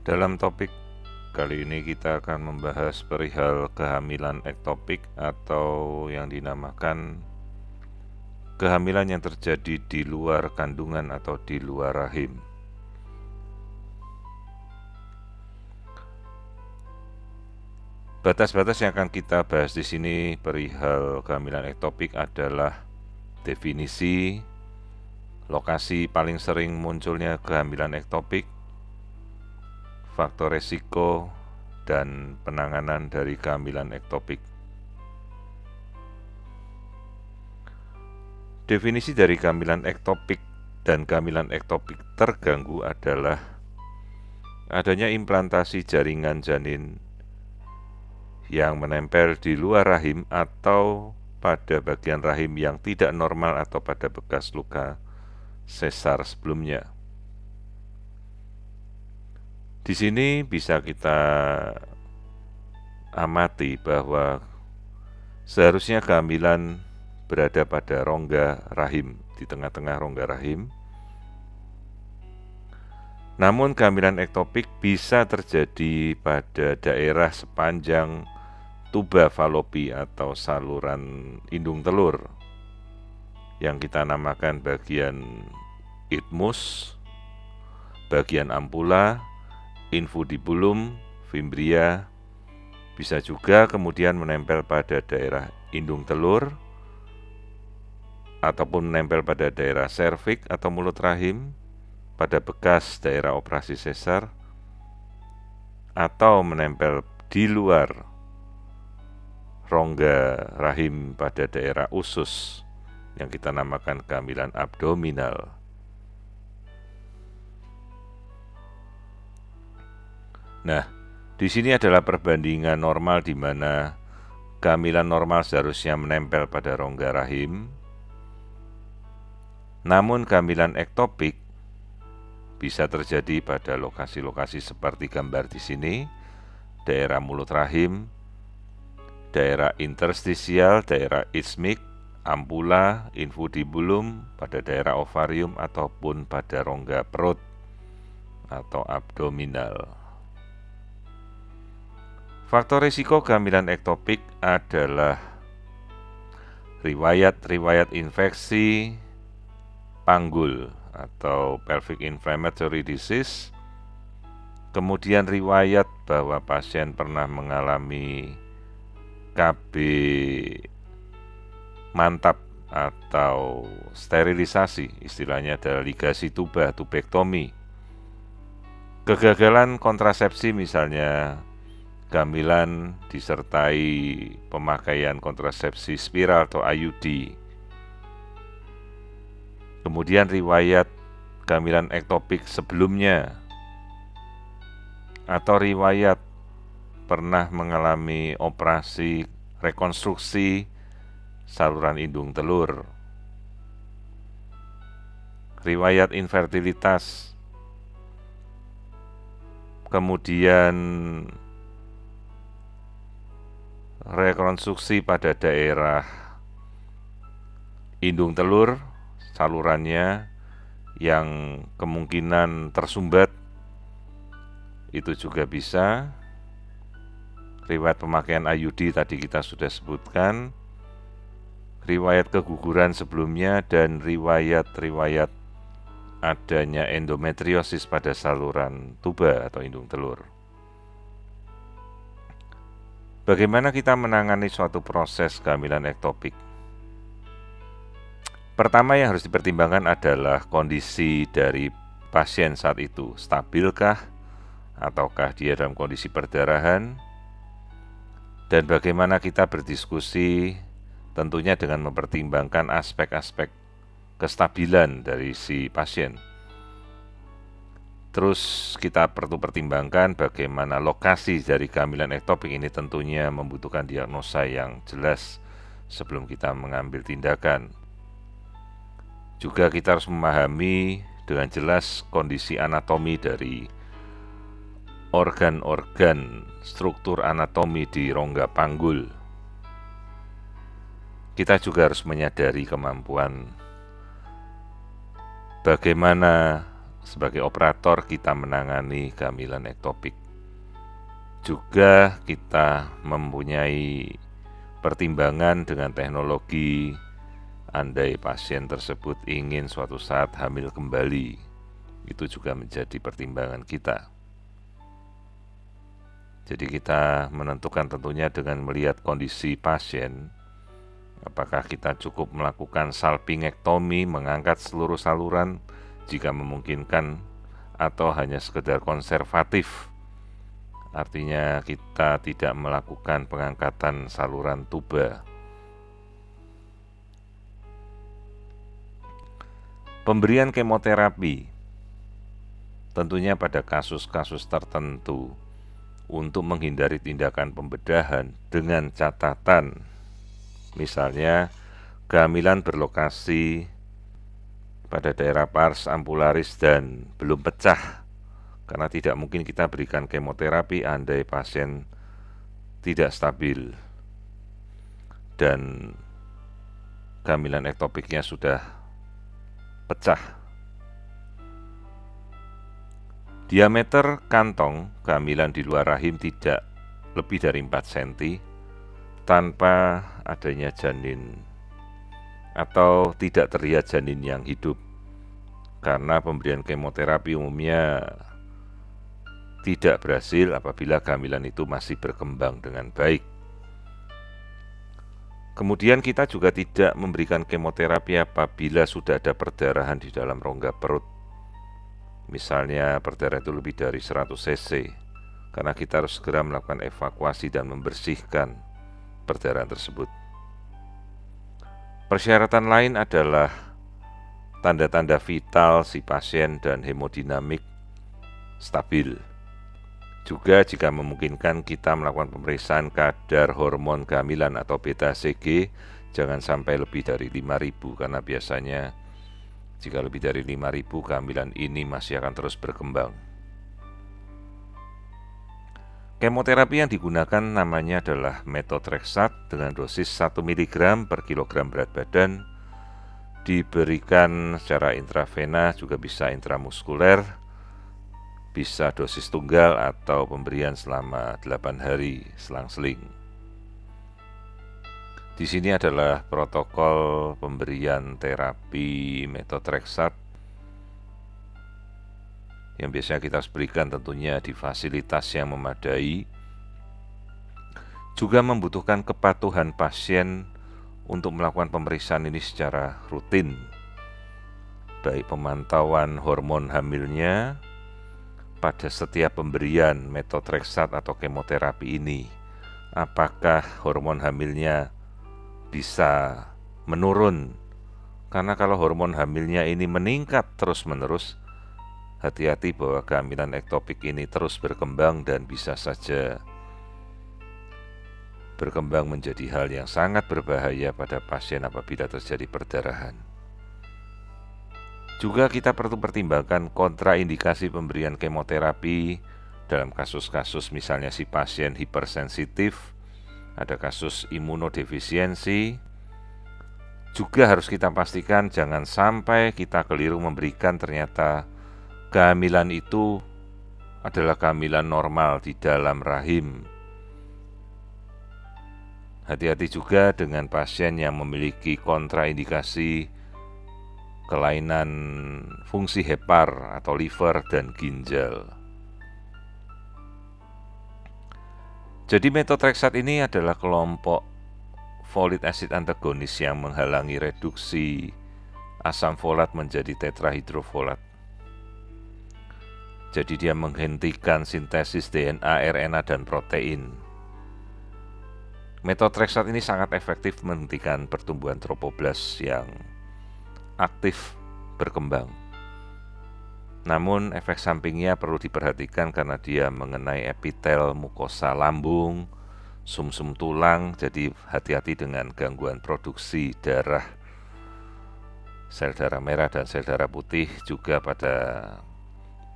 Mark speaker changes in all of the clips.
Speaker 1: Dalam topik kali ini kita akan membahas perihal kehamilan ektopik atau yang dinamakan kehamilan yang terjadi di luar kandungan atau di luar rahim. Batas-batas yang akan kita bahas di sini perihal kehamilan ektopik adalah definisi, lokasi paling sering munculnya kehamilan ektopik, faktor resiko, dan penanganan dari kehamilan ektopik. Definisi dari kehamilan ektopik dan kehamilan ektopik terganggu adalah adanya implantasi jaringan janin yang menempel di luar rahim atau pada bagian rahim yang tidak normal atau pada bekas luka sesar sebelumnya. Di sini bisa kita amati bahwa seharusnya kehamilan berada pada rongga rahim, di tengah-tengah rongga rahim. Namun kehamilan ektopik bisa terjadi pada daerah sepanjang tuba falopi atau saluran indung telur yang kita namakan bagian isthmus, bagian ampula, infundibulum, fimbria, bisa juga kemudian menempel pada daerah indung telur ataupun menempel pada daerah serviks atau mulut rahim, pada bekas daerah operasi sesar, atau menempel di luar rongga rahim pada daerah usus yang kita namakan kehamilan abdominal. Nah, di sini adalah perbandingan normal di mana kehamilan normal seharusnya menempel pada rongga rahim. Namun kehamilan ektopik bisa terjadi pada lokasi-lokasi seperti gambar di sini, daerah mulut rahim, daerah interstisial, daerah ismik, ampula, infundibulum, pada daerah ovarium ataupun pada rongga perut atau abdominal. Faktor risiko kehamilan ektopik adalah riwayat infeksi panggul atau pelvic inflammatory disease, kemudian riwayat bahwa pasien pernah mengalami KB mantap atau sterilisasi, istilahnya adalah ligasi tuba, tubektomi, kegagalan kontrasepsi misalnya kehamilan disertai pemakaian kontrasepsi spiral atau IUD, kemudian riwayat kehamilan ektopik sebelumnya, atau riwayat pernah mengalami operasi rekonstruksi saluran indung telur, riwayat infertilitas, kemudian rekonstruksi pada daerah indung telur, salurannya yang kemungkinan tersumbat, itu juga bisa. Riwayat pemakaian IUD tadi kita sudah sebutkan, riwayat keguguran sebelumnya, dan riwayat adanya endometriosis pada saluran tuba atau indung telur. Bagaimana kita menangani suatu proses kehamilan ektopik? Pertama yang harus dipertimbangkan adalah kondisi dari pasien saat itu. Stabilkah? Ataukah dia dalam kondisi perdarahan? Dan bagaimana kita berdiskusi tentunya dengan mempertimbangkan aspek-aspek kestabilan dari si pasien. Terus kita perlu pertimbangkan bagaimana lokasi dari kehamilan ektopik ini, tentunya membutuhkan diagnosa yang jelas sebelum kita mengambil tindakan. Juga kita harus memahami dengan jelas kondisi anatomi dari organ-organ struktur anatomi di rongga panggul. Kita juga harus menyadari kemampuan bagaimana sebagai operator kita menangani kehamilan ektopik. Juga kita mempunyai pertimbangan dengan teknologi andai pasien tersebut ingin suatu saat hamil kembali. Itu juga menjadi pertimbangan kita. Jadi kita menentukan tentunya dengan melihat kondisi pasien, apakah kita cukup melakukan salpingektomi, mengangkat seluruh saluran jika memungkinkan, atau hanya sekedar konservatif. Artinya kita tidak melakukan pengangkatan saluran tuba. Pemberian kemoterapi tentunya pada kasus-kasus tertentu untuk menghindari tindakan pembedahan dengan catatan, misalnya kehamilan berlokasi pada daerah pars ambularis dan belum pecah, karena tidak mungkin kita berikan kemoterapi andai pasien tidak stabil dan kehamilan ektopiknya sudah pecah. Diameter kantong kehamilan di luar rahim tidak lebih dari 4 cm tanpa adanya janin atau tidak terlihat janin yang hidup, karena pemberian kemoterapi umumnya tidak berhasil apabila kehamilan itu masih berkembang dengan baik. Kemudian kita juga tidak memberikan kemoterapi apabila sudah ada perdarahan di dalam rongga perut. Misalnya perdarahan itu lebih dari 100 cc, karena kita harus segera melakukan evakuasi dan membersihkan perdarahan tersebut. Persyaratan lain adalah tanda-tanda vital si pasien dan hemodinamik stabil. Juga jika memungkinkan kita melakukan pemeriksaan kadar hormon kehamilan atau beta-HCG, jangan sampai lebih dari 5.000, karena biasanya jika lebih dari 5.000 kehamilan ini masih akan terus berkembang. Kemoterapi yang digunakan namanya adalah metotrexat dengan dosis 1 mg per kilogram berat badan, diberikan secara intravena, juga bisa intramuskuler, bisa dosis tunggal atau pemberian selama 8 hari selang-seling. Di sini adalah protokol pemberian terapi metotrexat yang biasanya kita harus berikan tentunya di fasilitas yang memadai. Juga membutuhkan kepatuhan pasien untuk melakukan pemeriksaan ini secara rutin, baik pemantauan hormon hamilnya pada setiap pemberian metotrexat atau kemoterapi ini, apakah hormon hamilnya bisa menurun, karena kalau hormon hamilnya ini meningkat terus-menerus, hati-hati bahwa kehamilan ektopik ini terus berkembang dan bisa saja berkembang menjadi hal yang sangat berbahaya pada pasien apabila terjadi perdarahan. Juga kita perlu pertimbangkan kontraindikasi pemberian kemoterapi dalam kasus-kasus misalnya si pasien hipersensitif, ada kasus imunodefisiensi. Juga harus kita pastikan jangan sampai kita keliru memberikan ternyata kehamilan itu adalah kehamilan normal di dalam rahim. Hati-hati juga dengan pasien yang memiliki kontraindikasi kelainan fungsi hepar atau liver dan ginjal. Jadi metotrexat ini adalah kelompok folic acid antagonis yang menghalangi reduksi asam folat menjadi tetrahidrofolat. Jadi dia menghentikan sintesis DNA, RNA, dan protein. Metotrexat ini sangat efektif menghentikan pertumbuhan trophoblas yang aktif berkembang. Namun efek sampingnya perlu diperhatikan karena dia mengenai epitel mukosa lambung, sumsum tulang, jadi hati-hati dengan gangguan produksi darah, sel darah merah dan sel darah putih, juga pada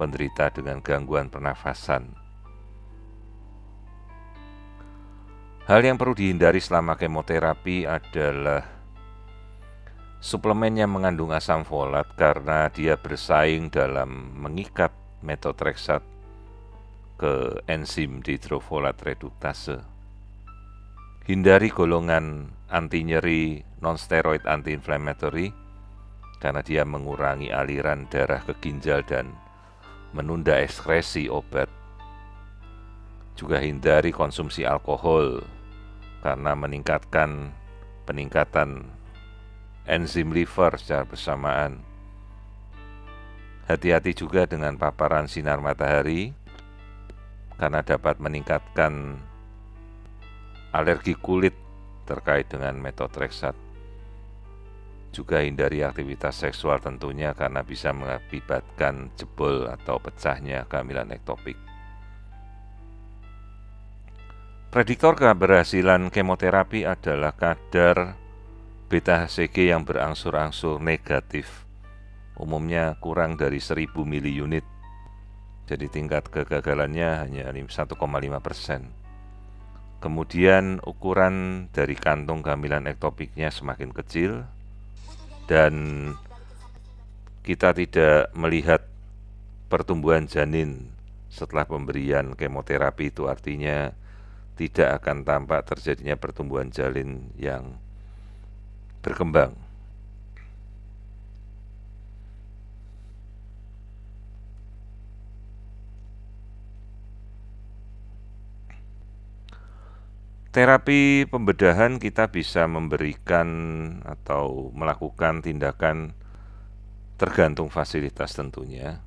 Speaker 1: penderita dengan gangguan pernafasan. Hal yang perlu dihindari selama kemoterapi adalah Suplemennya mengandung asam folat karena dia bersaing dalam mengikat methotrexate ke enzim dihidrofolat reduktase. Hindari golongan anti nyeri non-steroid anti-inflammatory karena dia mengurangi aliran darah ke ginjal dan menunda ekskresi obat. Juga hindari konsumsi alkohol karena peningkatan enzim liver secara bersamaan. Hati-hati juga dengan paparan sinar matahari karena dapat meningkatkan alergi kulit terkait dengan methotrexate. Juga hindari aktivitas seksual tentunya karena bisa mengakibatkan jebol atau pecahnya kehamilan ektopik. Prediktor keberhasilan kemoterapi adalah kadar beta-HCG yang berangsur-angsur negatif, umumnya kurang dari 1000 miliunit. Jadi tingkat kegagalannya hanya 1,5%. Kemudian ukuran dari kantung kehamilan ektopiknya semakin kecil dan kita tidak melihat pertumbuhan janin setelah pemberian kemoterapi, itu artinya tidak akan tampak terjadinya pertumbuhan janin yang berkembang. Terapi pembedahan kita bisa memberikan atau melakukan tindakan tergantung fasilitas tentunya.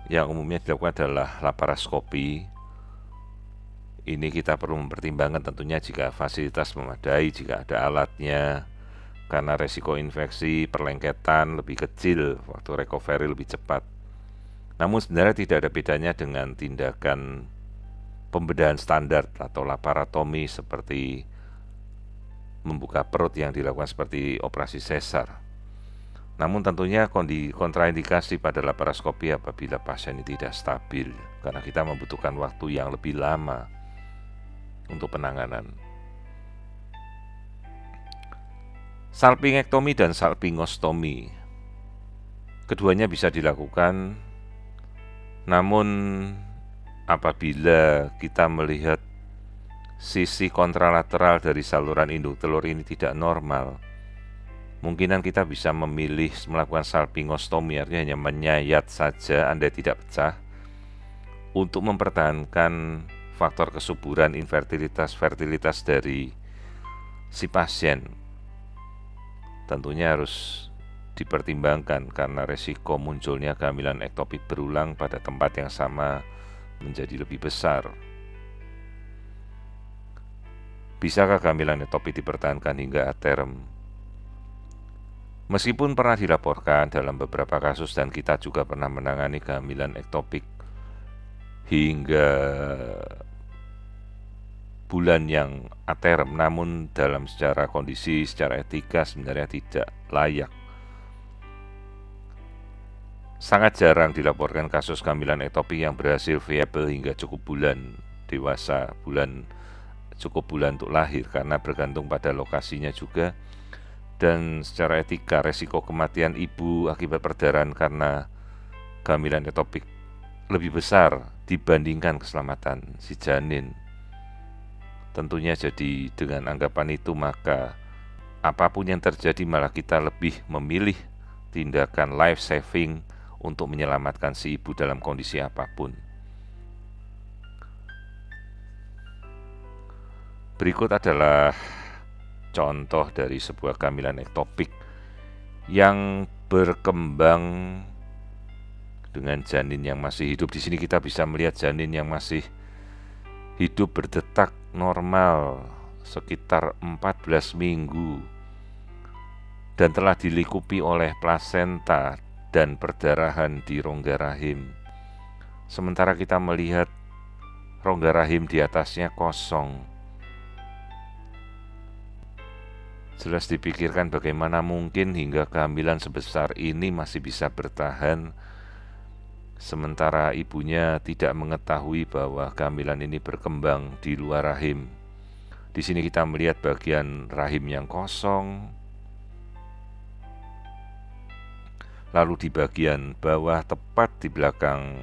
Speaker 1: Yang umumnya dilakukan adalah laparoskopi. Ini kita perlu mempertimbangkan tentunya jika fasilitas memadai, jika ada alatnya, karena resiko infeksi perlengketan lebih kecil, waktu recovery lebih cepat. Namun sebenarnya tidak ada bedanya dengan tindakan pembedahan standar atau laparotomi seperti membuka perut yang dilakukan seperti operasi sesar. Namun tentunya kontraindikasi pada laparoskopi apabila pasien ini tidak stabil, karena kita membutuhkan waktu yang lebih lama untuk penanganan. Salpingektomi dan salpingostomi, keduanya bisa dilakukan, namun apabila kita melihat sisi kontralateral dari saluran induk telur ini tidak normal, mungkinan kita bisa memilih melakukan salpingostomi, artinya hanya menyayat saja andai tidak pecah, untuk mempertahankan faktor kesuburan fertilitas dari si pasien. Tentunya harus dipertimbangkan karena resiko munculnya kehamilan ektopik berulang pada tempat yang sama menjadi lebih besar. Bisakah kehamilan ektopik dipertahankan hingga aterem? Meskipun pernah dilaporkan dalam beberapa kasus dan kita juga pernah menangani kehamilan ektopik hingga bulan yang aterem, namun dalam secara etika sebenarnya tidak layak. Sangat jarang dilaporkan kasus kehamilan ektopik yang berhasil viable hingga cukup bulan dewasa, cukup bulan untuk lahir, karena bergantung pada lokasinya juga. Dan secara etika resiko kematian ibu akibat perdarahan karena kehamilan ektopik lebih besar dibandingkan keselamatan si janin. Tentunya jadi dengan anggapan itu maka apapun yang terjadi malah kita lebih memilih tindakan life saving untuk menyelamatkan si ibu dalam kondisi apapun. Berikut adalah contoh dari sebuah kehamilan ektopik yang berkembang dengan janin yang masih hidup. Di sini kita bisa melihat janin yang masih hidup berdetak normal sekitar 14 minggu dan telah dilingkupi oleh plasenta dan perdarahan di rongga rahim. Sementara kita melihat rongga rahim di atasnya kosong. Jelas dipikirkan bagaimana mungkin hingga kehamilan sebesar ini masih bisa bertahan, sementara ibunya tidak mengetahui bahwa kehamilan ini berkembang di luar rahim. Di sini kita melihat bagian rahim yang kosong, Lalu di bagian bawah tepat di belakang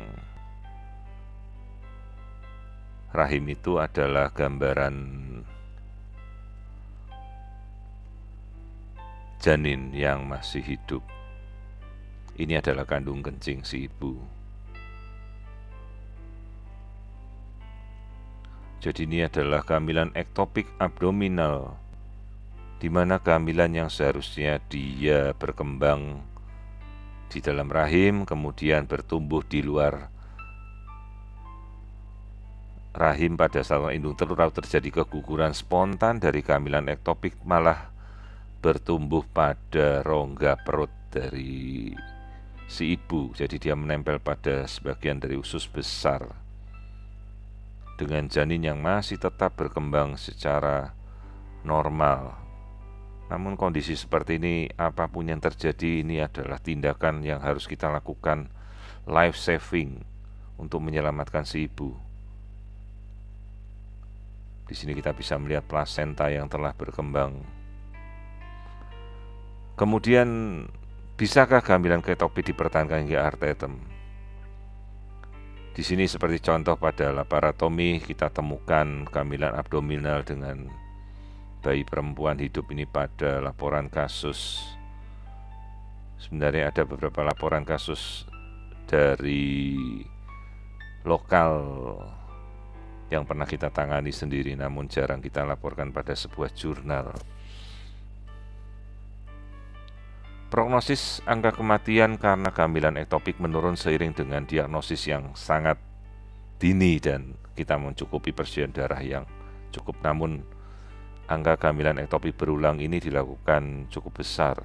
Speaker 1: rahim itu adalah gambaran janin yang masih hidup. Ini adalah kandung kencing si ibu. Jadi ini adalah kehamilan ektopik abdominal, di mana kehamilan yang seharusnya dia berkembang di dalam rahim, kemudian bertumbuh di luar rahim pada saluran indung telur, lalu terjadi keguguran spontan dari kehamilan ektopik, malah bertumbuh pada rongga perut dari si ibu. Jadi dia menempel pada sebagian dari usus besar dengan janin yang masih tetap berkembang secara normal. Namun kondisi seperti ini, apapun yang terjadi, ini adalah tindakan yang harus kita lakukan, life saving, untuk menyelamatkan si ibu. Di sini kita bisa melihat plasenta yang telah berkembang. Kemudian, bisakah kehamilan ektopik dipertahankan hingga artetem? Di sini seperti contoh pada laparotomi, kita temukan kehamilan abdominal dengan bayi perempuan hidup ini pada laporan kasus. Sebenarnya ada beberapa laporan kasus dari lokal yang pernah kita tangani sendiri, namun jarang kita laporkan pada sebuah jurnal. Prognosis angka kematian karena kehamilan ektopik menurun seiring dengan diagnosis yang sangat dini dan kita mencukupi persediaan darah yang cukup. Namun angka kehamilan ektopik berulang ini dilakukan cukup besar.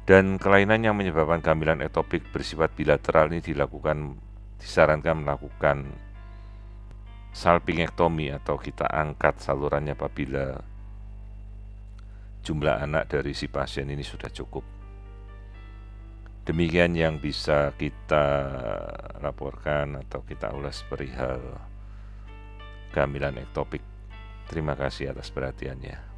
Speaker 1: Dan kelainan yang menyebabkan kehamilan ektopik bersifat bilateral ini disarankan melakukan salpingektomi atau kita angkat salurannya apabila jumlah anak dari si pasien ini sudah cukup. Demikian yang bisa kita laporkan atau kita ulas perihal kehamilan ektopik. Terima kasih atas perhatiannya.